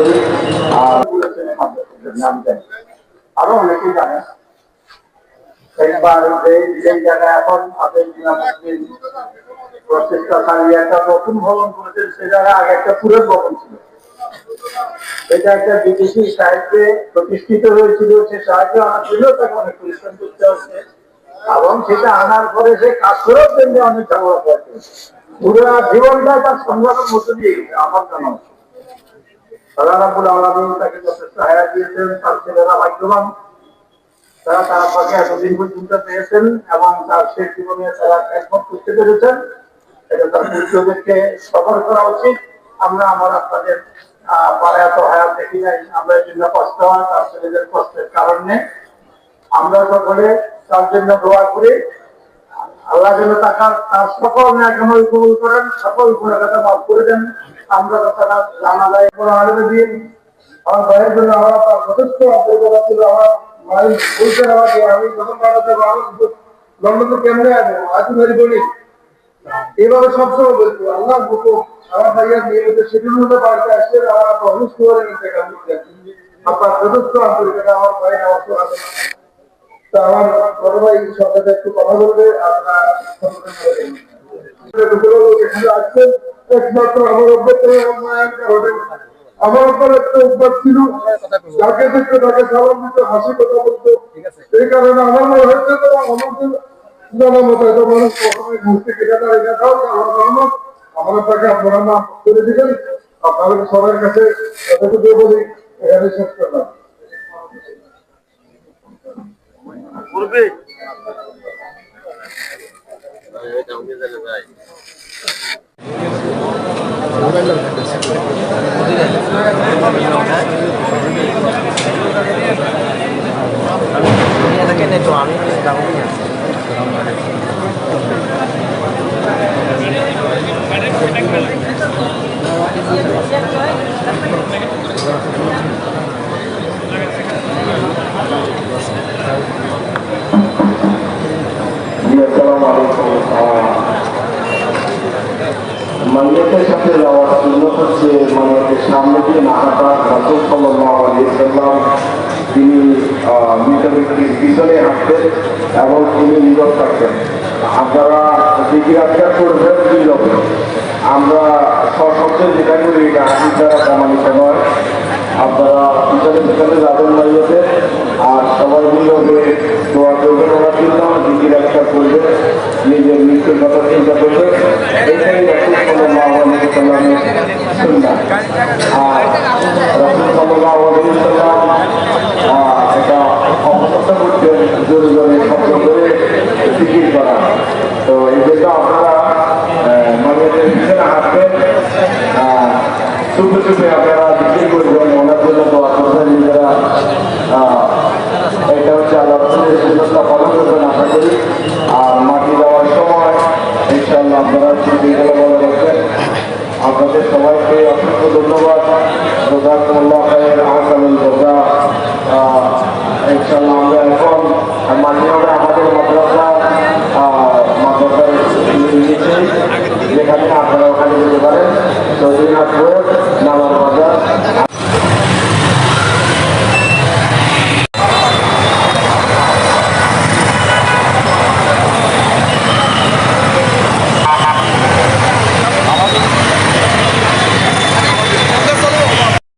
করি। আর আরো অনেকেই জানেন একবার এই জায়গায় এখন প্রচেষ্টা চালিয়ে একটা নতুন ভবন করেছেন, সে জায়গায় আগে একটা পুরো ভবন ছিল। এটা একটা বিদেশি সাহিত্যে প্রতিষ্ঠিত হয়েছিল, সে সাহায্য আনার জন্য তাকে অনেক পরিশ্রম করতে হচ্ছে এবং সেটা আনার পরে সে কাজ করার জন্য অনেক ঝামেলা করছে। পুরো জীবনটা তার সংগ্রামের মধ্যে দিয়ে গেছে। আমার জানা আল্লাহ রাব্বুল আলামিন তাকে যথেষ্ট হায়াত দিয়েছেন, তার ছেলেরা ভাগ্যবান, তারা তার পাশে এতদিন পর্যন্ত পেয়েছেন এবং তার শেষ জীবনে তারা একমত করতে পেরেছেন। এটা তার পুত্রদেরকে সফর করা উচিত। আমরা আপনাদের পাড়ায় এত হায়াত দেখি নাই, আমরা এই জন্য কষ্ট হয়, তার ছেলেদের কষ্টের কারণে আমরা সকলে তার জন্য দোয়া করি। আল্লাহ যেন তার সকল ন্যায়কামল কবুল করেন, সকল গুণাগাতা মাফ করে দেন। আমরা তারা জানা যায় কোনো আলমে দিন আমার ভাইয়ের জন্য আমরা তার যথেষ্ট অভিজ্ঞতা ছিল। আমার ভাই বলছেন আমাকে, আমি যখন বাড়াতে লন্ডনে কেমনে আসবো আজু ভাই বলি এভাবে সবসময় বলতো আল্লাহ হুকুম আমার ভাইয়ার নিয়মিত শিডিউল মধ্যে বাড়িতে আসছেন, আমার অসুস্থ করে নিতে আপনার যথেষ্ট আন্তরিকতা আমার ভাই আমার তো আছে। তা আমার বড় ভাই সরকার একটু কথা বলবে, আপনার আসছেন একমাত্র আমার আমার উপর একটা উদ্যোগ ছিল, যাকে দেখতে তাকে সালাম দিতে হাসি কথা বলতো। এই কারণে আমার মনে হচ্ছে তো আমাদের জানা মতো এত মানুষ কখনোই ঘুরতে কেটে দাঁড়িয়ে খাও আমার তাকে আপনারা নাম করে দিবেন। আপনাদের সবার কাছে এতটুকু বলি, এখানে শেষ করলাম। মাইয়াতের সাথে যাওয়ার সুন্নত হচ্ছে মাইয়াতের সামনে দিয়ে না হাঁটা। রাসূল সাল্লাল্লাহু আলাইহি ওয়াসাল্লাম তিনি মৃত ব্যক্তির পিছনে হাঁটতেন এবং তিনি নীরব থাকতেন। আপনারা জিকির আজকার করবেন নীরবে। আমরা সশব্দে যেটা করি এটা হাসির দ্বারা প্রমাণিত নয়। আপনারা পিছনে পিছনে যাবেন মাইয়াতে, আর সবাই নীরবে দোয়া করবেন ওনার জন্য, জিকির আজকার করবে, নিজের মৃত্যুর কথা চিন্তা করবে। এটাই রাসূল সাল্লাল্লাহু আলাইহি ওয়াসাল্লামের সুন্নাহ। আর রাসূল সাল্লাল্লাহু আলাইহি ওয়াসাল্লাম এটা অপছন্দ করতেন জোরে জোরে শব্দ করে জিকির করা। তো এই জন্য আপনারা মাইয়াতের পিছনে হাঁটবেন, চুপে চুপে আপনারা জিকির করবেন, ওনার জন্য দোয়া করবেন নিজেরা। এটা হচ্ছে আল্লাহ রাসূলের সুন্নাহটা ফলো করবেন আশা করি। আর মাটি দেওয়ার সময় ইনশাআল্লাহ আপনারা জিকিরগুলো বলে রাখবেন। আপনাদের সবাইকে অসংখ্য ধন্যবাদ। জাযাকুমুল্লাহু খাইরান, আহসানুল জাযা। ইনশাআল্লাহ আমরা এখন মান্যরা আমাদের মাদ্রাসায় নিয়েছি, যেখানে আপনারা ওখানে যেতে পারেন। চৌধুরীনাথ রোড, নামার বাজার।